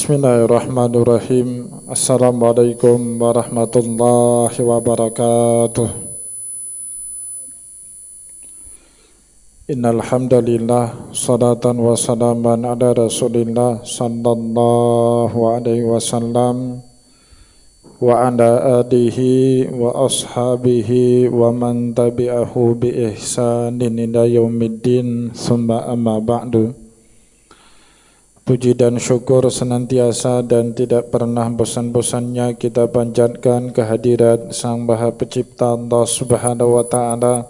Bismillahirrahmanirrahim. Assalamualaikum warahmatullahi wabarakatuh. Innal hamdalillah salatan wa salaman ala Rasulillah sallallahu alaihi wasallam wa ala alihi wa ashabihi wa man tabi'ahu bi ihsanin ila yaumiddin, summa amma ba'du. Puji dan syukur senantiasa dan tidak pernah bosan-bosannya kita panjatkan kehadirat Sang Maha Pencipta Allah Subhanahu wa Ta'ala,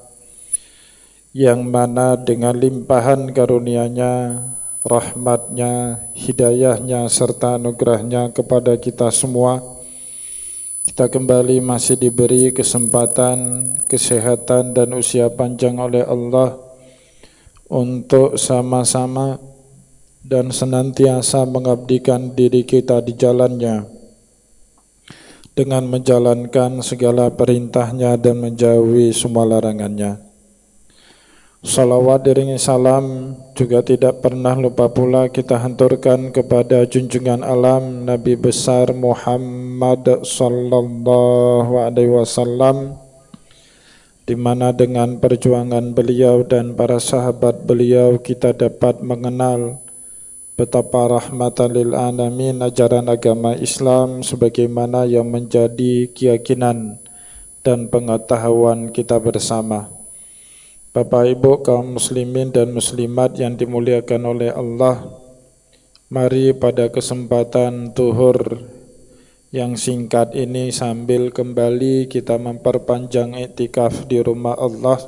yang mana dengan limpahan karunia-Nya, rahmat-Nya, hidayah-Nya serta anugerah-Nya kepada kita semua, kita kembali masih diberi kesempatan, kesehatan dan usia panjang oleh Allah untuk sama-sama dan senantiasa mengabdikan diri kita di jalannya dengan menjalankan segala perintahnya dan menjauhi semua larangannya. Salawat diringi salam juga tidak pernah lupa pula kita hanturkan kepada junjungan alam Nabi besar Muhammad sallallahu alaihi wasallam, di mana dengan perjuangan beliau dan para sahabat beliau kita dapat mengenal betapa rahmatan lil alamin ajaran agama Islam sebagaimana yang menjadi keyakinan dan pengetahuan kita bersama. Bapak Ibu kaum muslimin dan muslimat yang dimuliakan oleh Allah, mari pada kesempatan zuhur yang singkat ini sambil kembali kita memperpanjang iktikaf di rumah Allah,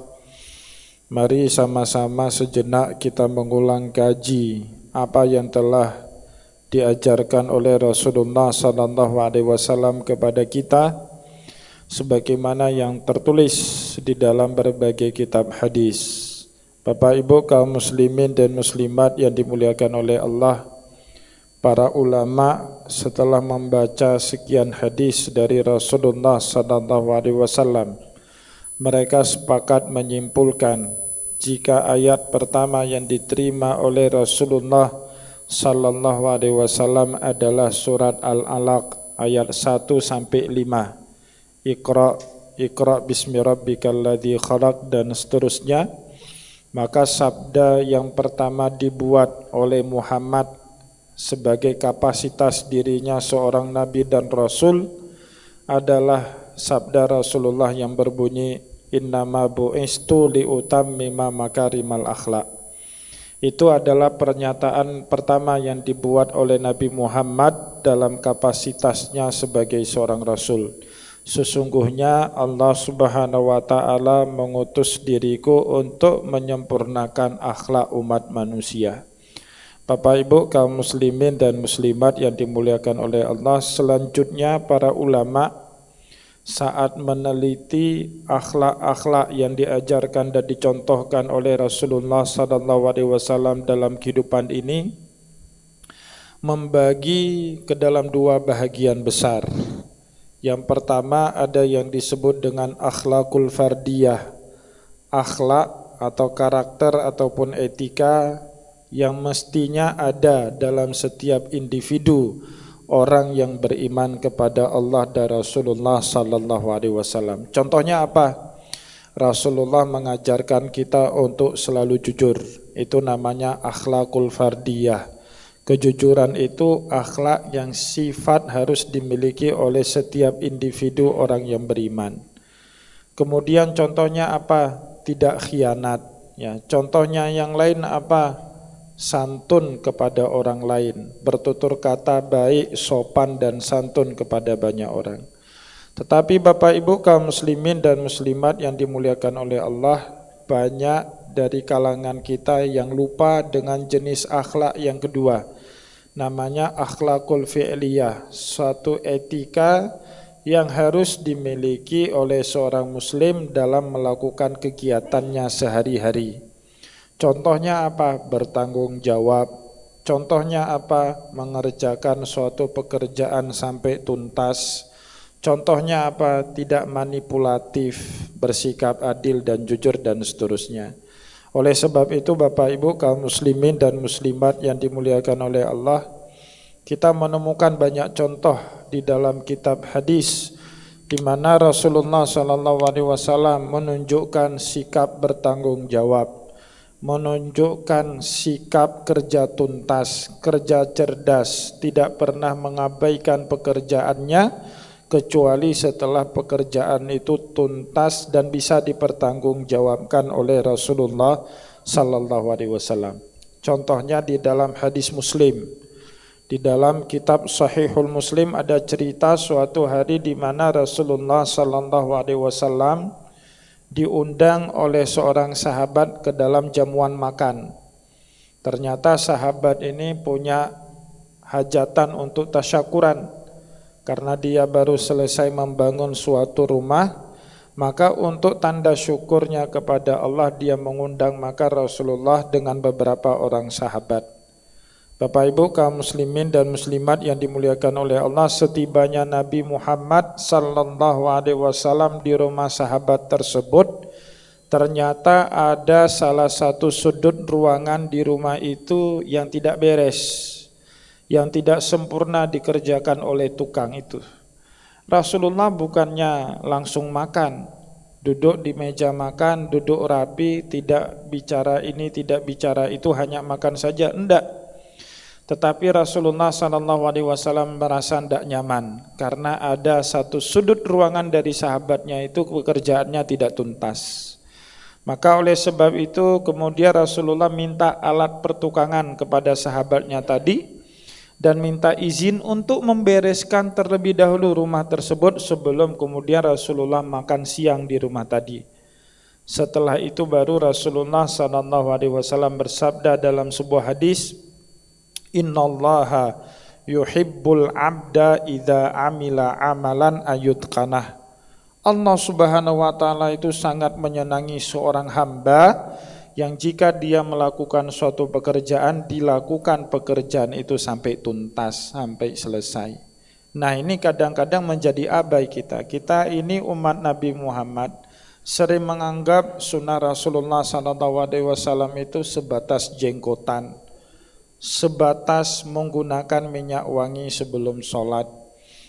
mari sama-sama sejenak kita mengulang kaji apa yang telah diajarkan oleh Rasulullah sallallahu alaihi wasallam kepada kita sebagaimana yang tertulis di dalam berbagai kitab hadis. Bapak Ibu kaum muslimin dan muslimat yang dimuliakan oleh Allah, para ulama setelah membaca sekian hadis dari Rasulullah sallallahu alaihi wasallam, mereka sepakat menyimpulkan jika ayat pertama yang diterima oleh Rasulullah sallallahu alaihi wasallam adalah surat Al-Alaq ayat 1 sampai 5. Iqra bismi rabbikal ladzi khalaq dan seterusnya, maka sabda yang pertama dibuat oleh Muhammad sebagai kapasitas dirinya seorang nabi dan rasul adalah sabda Rasulullah yang berbunyi innama bu'istu liutammima makarimal akhlak. Itu adalah pernyataan pertama yang dibuat oleh Nabi Muhammad dalam kapasitasnya sebagai seorang rasul. Sesungguhnya Allah Subhanahu wa Ta'ala mengutus diriku untuk menyempurnakan akhlak umat manusia. Bapak Ibu kaum muslimin dan muslimat yang dimuliakan oleh Allah, selanjutnya para ulama saat meneliti akhlak-akhlak yang diajarkan dan dicontohkan oleh Rasulullah SAW dalam kehidupan ini, membagi ke dalam dua bahagian besar. Yang pertama ada yang disebut dengan akhlakul fardiyah, akhlak atau karakter ataupun etika yang mestinya ada dalam setiap individu orang yang beriman kepada Allah dan Rasulullah sallallahu alaihi wasallam. Contohnya apa? Rasulullah mengajarkan kita untuk selalu jujur. Itu namanya akhlakul fardiyah. Kejujuran itu akhlak yang sifat harus dimiliki oleh setiap individu orang yang beriman. Kemudian contohnya apa? Tidak khianat. Ya, contohnya yang lain apa? Santun kepada orang lain, bertutur kata baik, sopan dan santun kepada banyak orang. Tetapi Bapak Ibu kaum muslimin dan muslimat yang dimuliakan oleh Allah, banyak dari kalangan kita yang lupa dengan jenis akhlak yang kedua. Namanya akhlakul fi'liyah, suatu etika yang harus dimiliki oleh seorang muslim dalam melakukan kegiatannya sehari-hari. Contohnya apa? Bertanggung jawab. Contohnya apa? Mengerjakan suatu pekerjaan sampai tuntas. Contohnya apa? Tidak manipulatif, bersikap adil dan jujur dan seterusnya. Oleh sebab itu Bapak Ibu kaum muslimin dan muslimat yang dimuliakan oleh Allah, Kita menemukan banyak contoh di dalam kitab hadis di mana Rasulullah SAW menunjukkan sikap bertanggung jawab, menunjukkan sikap kerja tuntas, kerja cerdas, tidak pernah mengabaikan pekerjaannya kecuali setelah pekerjaan itu tuntas dan bisa dipertanggungjawabkan oleh Rasulullah SAW. Contohnya di dalam hadis Muslim. Di dalam kitab Sahihul Muslim ada cerita suatu hari di mana Rasulullah SAW diundang oleh seorang sahabat ke dalam jamuan makan. Ternyata sahabat ini punya hajatan untuk tasyakuran karena dia baru selesai membangun suatu rumah. Maka untuk tanda syukurnya kepada Allah dia mengundang maka Rasulullah dengan beberapa orang sahabat. Bapak Ibu kaum muslimin dan muslimat yang dimuliakan oleh Allah, setibanya Nabi Muhammad SAW di rumah sahabat tersebut, ternyata ada salah satu sudut ruangan di rumah itu yang tidak beres, yang tidak sempurna dikerjakan oleh tukang itu. Rasulullah bukannya langsung makan, duduk di meja makan, duduk rapi, tidak bicara ini, tidak bicara itu, hanya makan saja, enggak. Tetapi Rasulullah SAW merasa tidak nyaman karena ada satu sudut ruangan dari sahabatnya itu pekerjaannya tidak tuntas. Maka oleh sebab itu kemudian Rasulullah minta alat pertukangan kepada sahabatnya tadi dan minta izin untuk membereskan terlebih dahulu rumah tersebut sebelum kemudian Rasulullah makan siang di rumah tadi. Setelah itu baru Rasulullah SAW bersabda dalam sebuah hadis, Innallaha yuhibbul abda idza amila amalan ayutqanah. Allah Subhanahu wa taala itu sangat menyenangi seorang hamba yang jika dia melakukan suatu pekerjaan, dilakukan pekerjaan itu sampai tuntas, sampai selesai. Nah, ini kadang-kadang menjadi abai kita. Kita ini umat Nabi Muhammad sering menganggap sunnah Rasulullah SAW itu sebatas jenggotan, sebatas menggunakan minyak wangi sebelum sholat,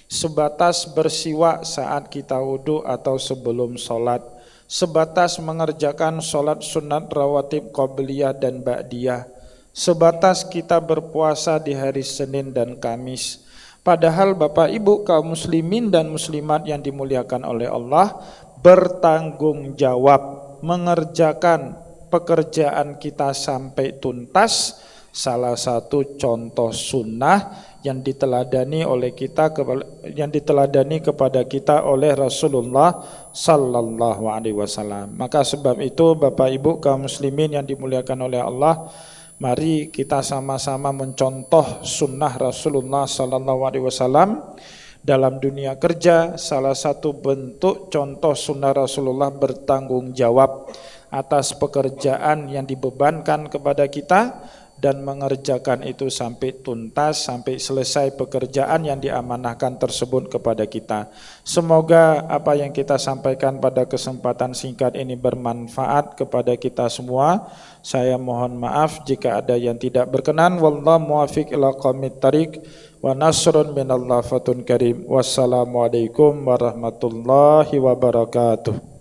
sebatas bersiwak saat kita wudhu atau sebelum sholat, sebatas mengerjakan sholat sunat rawatib qabliyah dan ba'diyah, sebatas kita berpuasa di hari Senin dan Kamis. Padahal Bapak Ibu kaum muslimin dan muslimat yang dimuliakan oleh Allah, bertanggung jawab mengerjakan pekerjaan kita sampai tuntas salah satu contoh sunnah yang diteladani oleh kita, yang diteladani kepada kita oleh Rasulullah sallallahu alaihi wasallam. Maka sebab itu Bapak Ibu kaum muslimin yang dimuliakan oleh Allah, mari kita sama-sama mencontoh sunnah Rasulullah sallallahu alaihi wasallam dalam dunia kerja. Salah satu bentuk contoh sunnah Rasulullah bertanggung jawab atas pekerjaan yang dibebankan kepada kita dan mengerjakan itu sampai tuntas, sampai selesai pekerjaan yang diamanahkan tersebut kepada kita. Semoga apa yang kita sampaikan pada kesempatan singkat ini bermanfaat kepada kita semua. Saya mohon maaf jika ada yang tidak berkenan. Wallahu muwaffiq ila aqwamit thariq wa nasrun minallah fatun karim. Wassalamualaikum warahmatullahi wabarakatuh.